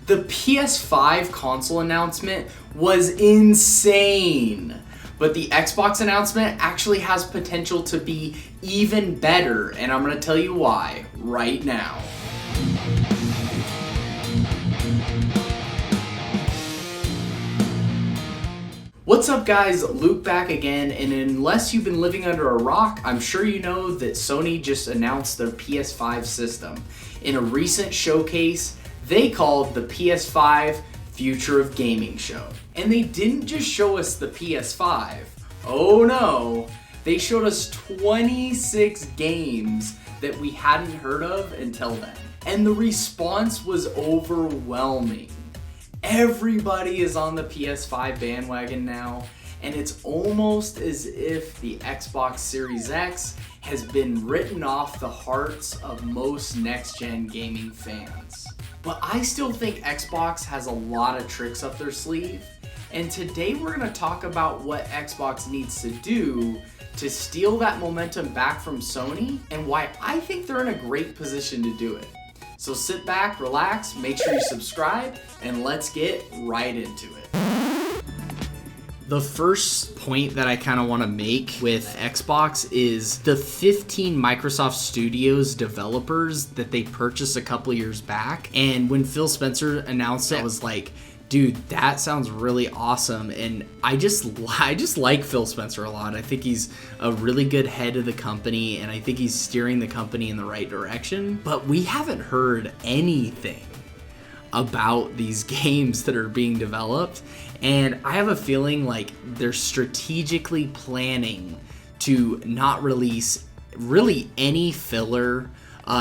The PS5 console announcement was insane, but the Xbox announcement actually has potential to be even better, and I'm gonna tell you why right now. What's up guys, Luke back again, and unless you've been living under a rock, I'm sure you know that Sony just announced their PS5 system. In a recent showcase, they called the PS5 Future of Gaming Show. And they didn't just show us the PS5, oh no, they showed us 26 games that we hadn't heard of until then. And the response was overwhelming. Everybody is on the PS5 bandwagon now, and it's almost as if the Xbox Series X has been written off the hearts of most next-gen gaming fans. But I still think Xbox has a lot of tricks up their sleeve, and today we're going to talk about what Xbox needs to do to steal that momentum back from Sony, and why I think they're in a great position to do it. So sit back, relax, make sure you subscribe, and let's get right into it. The first point that I kind of want to make with Xbox is the 15 Microsoft Studios developers that they purchased a couple years back. And when Phil Spencer announced it, I was like, dude, that sounds really awesome. And I just like Phil Spencer a lot. I think he's a really good head of the company, and I think he's steering the company in the right direction. But we haven't heard anything about these games that are being developed. And I have a feeling like they're strategically planning to not release really any filler.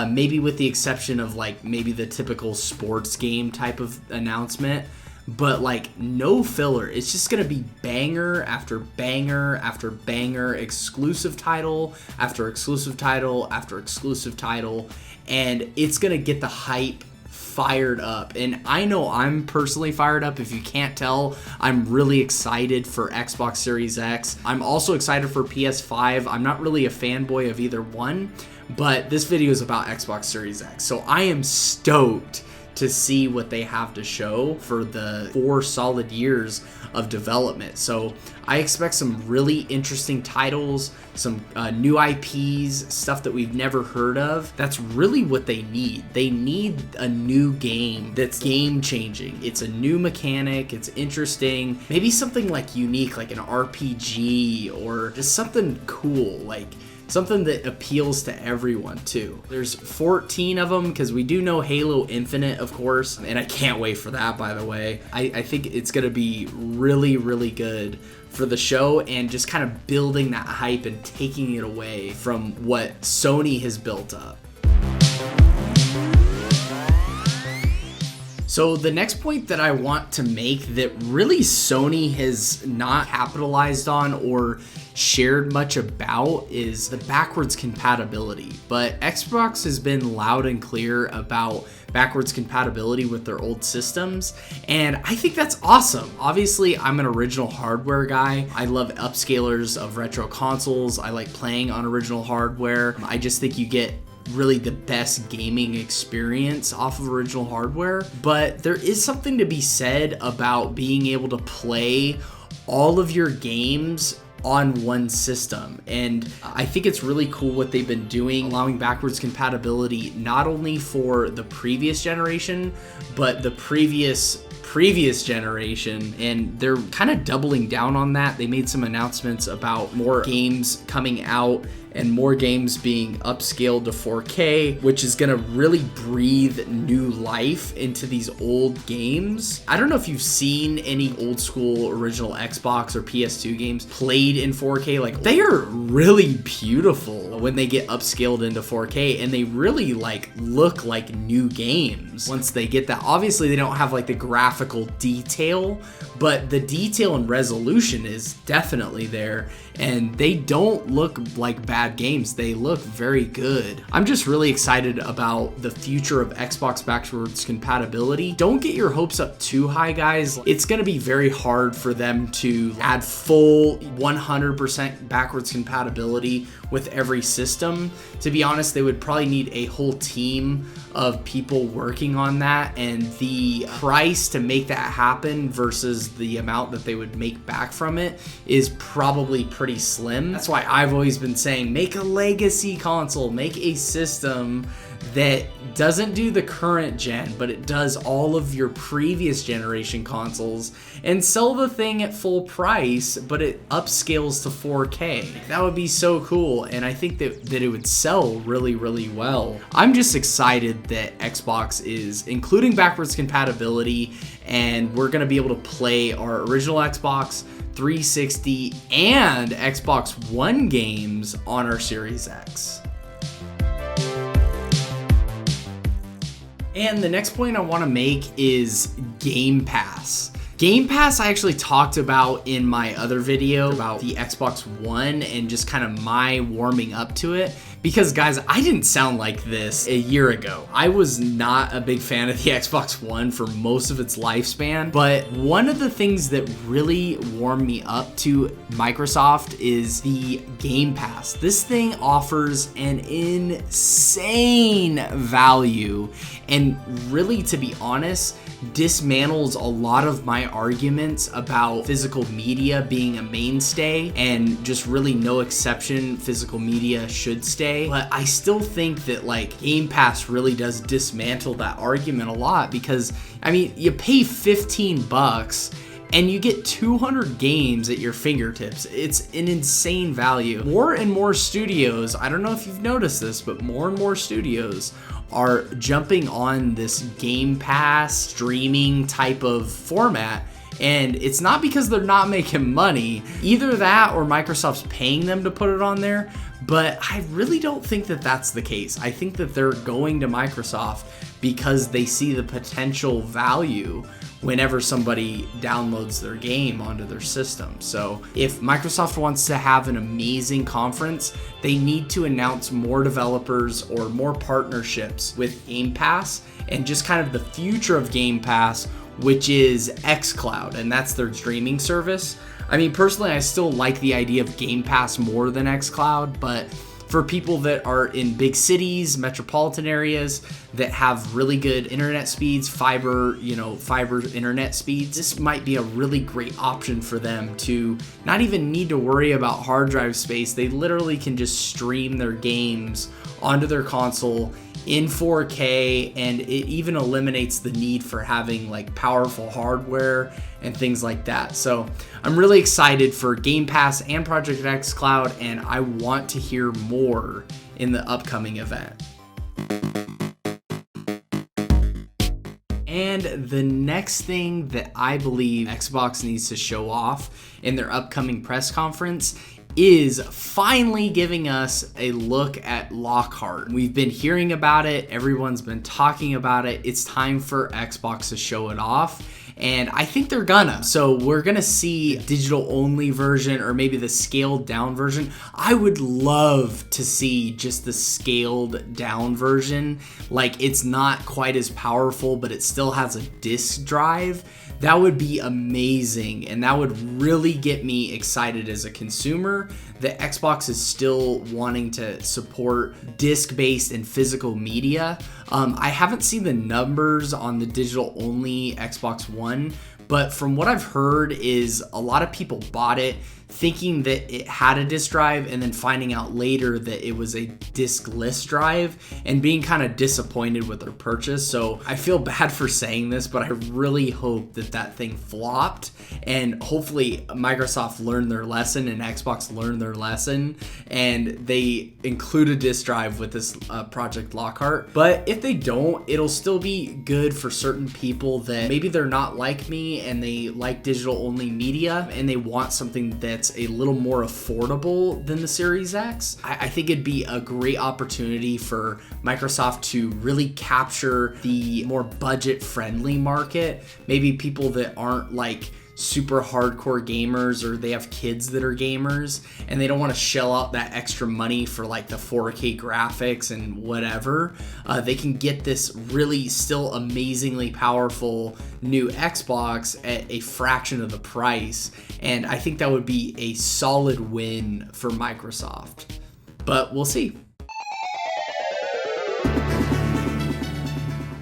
Maybe with the exception of like maybe the typical sports game type of announcement. But like no filler. It's just gonna be banger after banger after banger, exclusive title after exclusive title after exclusive title, and it's gonna get the hype fired up. And I know I'm personally fired up. If you can't tell, I'm really excited for Xbox Series X. I'm also excited for PS5. I'm not really a fanboy of either one, but this video is about Xbox Series X. So I am stoked to see what they have to show for the 4 solid years of development. So I expect some really interesting titles, some new IPs, stuff that we've never heard of. That's really what they need. They need a new game that's game changing. It's a new mechanic, it's interesting, maybe something like unique, like an RPG, or just something cool, like something that appeals to everyone too. There's 14 of them because we do know Halo Infinite, of course, and I can't wait for that, by the way. I think it's gonna be really, really good for the show, and just kind of building that hype and taking it away from what Sony has built up. So the next point that I want to make that really Sony has not capitalized on or shared much about is the backwards compatibility. But Xbox has been loud and clear about backwards compatibility with their old systems, and I think that's awesome. Obviously, I'm an original hardware guy. I love upscalers of retro consoles. I like playing on original hardware. I just think you get really the best gaming experience off of original hardware. But there is something to be said about being able to play all of your games on one system, and I think it's really cool what they've been doing, allowing backwards compatibility not only for the previous generation but the previous generation, and they're kind of doubling down on that. They made some announcements about more games coming out and more games being upscaled to 4K, which is gonna really breathe new life into these old games. I don't know if you've seen any old school original Xbox or PS2 games played in 4K. Like, they are really beautiful when they get upscaled into 4K, and they really like look like new games once they get that. Obviously, they don't have like the graphical detail, but the detail and resolution is definitely there, and they don't look like bad games. They look very good. I'm just really excited about the future of Xbox backwards compatibility. Don't get your hopes up too high, guys. It's going to be very hard for them to add full 100% backwards compatibility with every system. To be honest, they would probably need a whole team of people working on that, and the price to make that happen versus the amount that they would make back from it is probably pretty slim. That's why I've always been saying, make a legacy console, make a system that doesn't do the current gen, but it does all of your previous generation consoles, and sell the thing at full price, but it upscales to 4K. That would be so cool, and I think that it would sell really, really well. I'm just excited that Xbox is including backwards compatibility, and we're gonna be able to play our original Xbox 360 and Xbox One games on our Series X. And the next point I want to make is Game Pass. Game Pass I actually talked about in my other video about the Xbox One and just kind of my warming up to it. Because guys, I didn't sound like this a year ago. I was not a big fan of the Xbox One for most of its lifespan, but one of the things that really warmed me up to Microsoft is the Game Pass. This thing offers an insane value, and really, to be honest, dismantles a lot of my arguments about physical media being a mainstay and just really no exception physical media should stay. But I still think that like Game Pass really does dismantle that argument a lot, because I mean, you pay $15 and you get 200 games at your fingertips. It's an insane value. More and more studios, I don't know if you've noticed this, but more and more studios are jumping on this Game Pass streaming type of format. And it's not because they're not making money. Either that or Microsoft's paying them to put it on there. But I really don't think that that's the case. I think that they're going to Microsoft because they see the potential value whenever somebody downloads their game onto their system. So if Microsoft wants to have an amazing conference, they need to announce more developers or more partnerships with Game Pass, and just kind of the future of Game Pass, which is xCloud, and that's their streaming service. I mean, personally, I still like the idea of Game Pass more than xCloud, but for people that are in big cities, metropolitan areas that have really good internet speeds, fiber internet speeds, this might be a really great option for them to not even need to worry about hard drive space. They literally can just stream their games onto their console in 4K, and it even eliminates the need for having like powerful hardware and things like that. So I'm really excited for Game Pass and Project X Cloud, and I want to hear more in the upcoming event. And the next thing that I believe Xbox needs to show off in their upcoming press conference is finally giving us a look at Lockhart. We've been hearing about it, everyone's been talking about it. It's time for Xbox to show it off, and I think they're gonna. So we're gonna see digital only version, or maybe the scaled down version. I would love to see just the scaled down version. Like, it's not quite as powerful, but it still has a disk drive. That would be amazing, and that would really get me excited as a consumer that Xbox is still wanting to support disc-based and physical media. I haven't seen the numbers on the digital-only Xbox One, but from what I've heard is a lot of people bought it thinking that it had a disk drive, and then finding out later that it was a diskless drive and being kind of disappointed with their purchase. So I feel bad for saying this, but I really hope that that thing flopped, and hopefully Microsoft learned their lesson and Xbox learned their lesson and they include a disk drive with this Project Lockhart. But if they don't, it'll still be good for certain people that maybe they're not like me and they like digital only media and they want something that's a little more affordable than the Series X. I think it'd be a great opportunity for Microsoft to really capture the more budget-friendly market. Maybe people that aren't like super hardcore gamers, or they have kids that are gamers and they don't want to shell out that extra money for like the 4K graphics and whatever. They can get this really still amazingly powerful new Xbox at a fraction of the price, and I think that would be a solid win for Microsoft. but we'll see.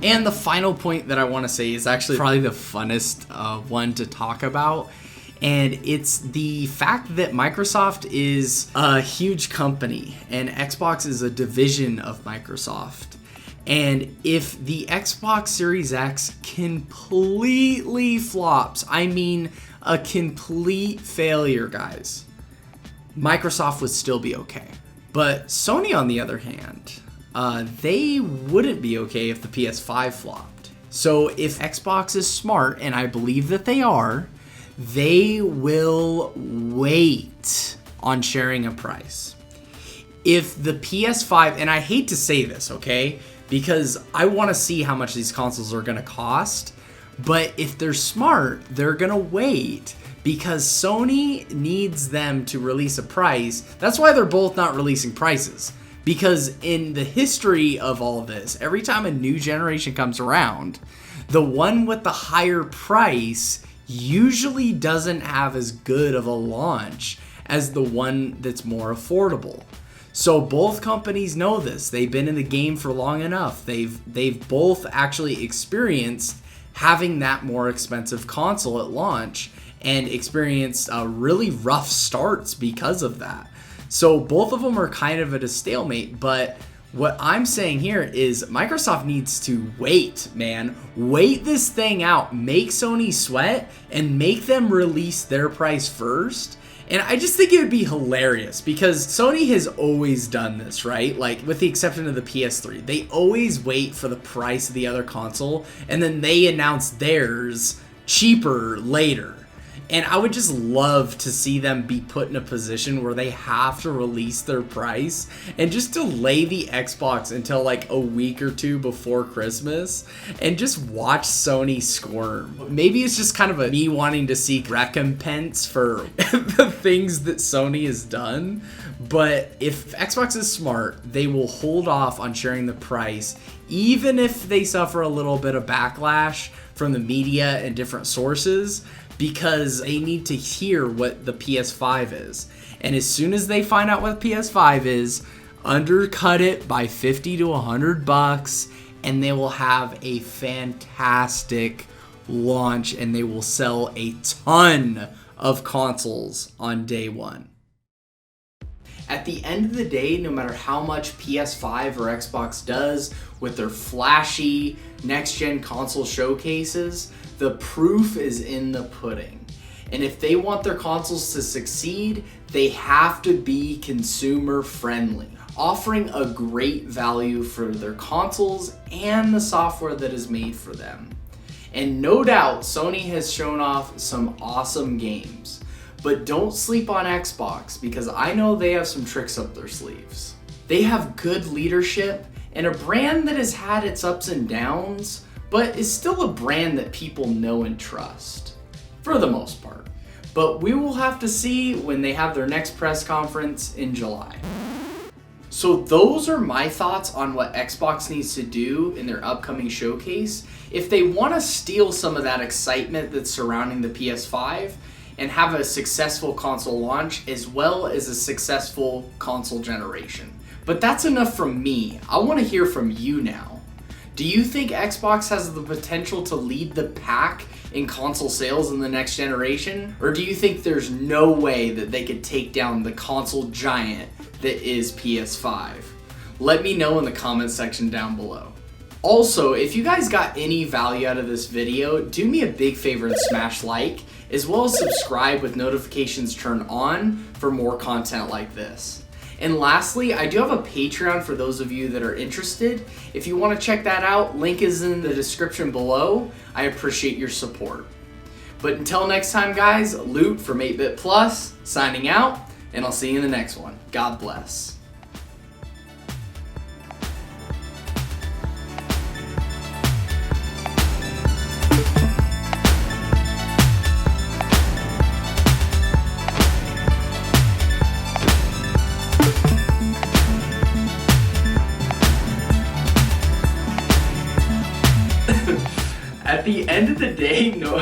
And the final point that I want to say is actually probably the funnest one to talk about. And it's the fact that Microsoft is a huge company and Xbox is a division of Microsoft. And if the Xbox Series X completely flops, I mean a complete failure, guys, Microsoft would still be okay. But Sony, on the other hand, they wouldn't be okay if the PS5 flopped. So if Xbox is smart, and I believe that they are, they will wait on sharing a price. If the PS5, and I hate to say this, okay, because I want to see how much these consoles are going to cost, but if they're smart, they're going to wait because Sony needs them to release a price. That's why they're both not releasing prices. Because in the history of all of this, every time a new generation comes around, the one with the higher price usually doesn't have as good of a launch as the one that's more affordable. So both companies know this. They've been in the game for long enough. They've both actually experienced having that more expensive console at launch and experienced really rough starts because of that. So both of them are kind of at a stalemate, but what I'm saying here is Microsoft needs to wait, man. Wait this thing out. Make Sony sweat and make them release their price first. And I just think it would be hilarious because Sony has always done this, right? Like with the exception of the PS3. They always wait for the price of the other console and then they announce theirs cheaper later. And I would just love to see them be put in a position where they have to release their price and just delay the Xbox until like a week or two before Christmas and just watch Sony squirm. Maybe it's just kind of me wanting to seek recompense for the things that Sony has done. But if Xbox is smart, they will hold off on sharing the price, even if they suffer a little bit of backlash from the media and different sources, because they need to hear what the PS5 is. And as soon as they find out what PS5 is, undercut it by 50 to 100 bucks, and they will have a fantastic launch and they will sell a ton of consoles on day one. At the end of the day, no matter how much PS5 or Xbox does with their flashy next-gen console showcases, the proof is in the pudding. And if they want their consoles to succeed, they have to be consumer friendly, offering a great value for their consoles and the software that is made for them. And no doubt, Sony has shown off some awesome games. But don't sleep on Xbox because I know they have some tricks up their sleeves. They have good leadership and a brand that has had its ups and downs, but is still a brand that people know and trust, for the most part. But we will have to see when they have their next press conference in July. So those are my thoughts on what Xbox needs to do in their upcoming showcase. If they want to steal some of that excitement that's surrounding the PS5 and have a successful console launch as well as a successful console generation. But that's enough from me. I want to hear from you now. Do you think Xbox has the potential to lead the pack in console sales in the next generation? Or do you think there's no way that they could take down the console giant that is PS5? Let me know in the comment section down below. Also, if you guys got any value out of this video, do me a big favor and smash like, as well as subscribe with notifications turned on for more content like this. And lastly, I do have a Patreon for those of you that are interested. If you want to check that out, link is in the description below. I appreciate your support. But until next time, guys, Luke from 8-Bit Plus, signing out, and I'll see you in the next one. God bless. At the end of the day, no.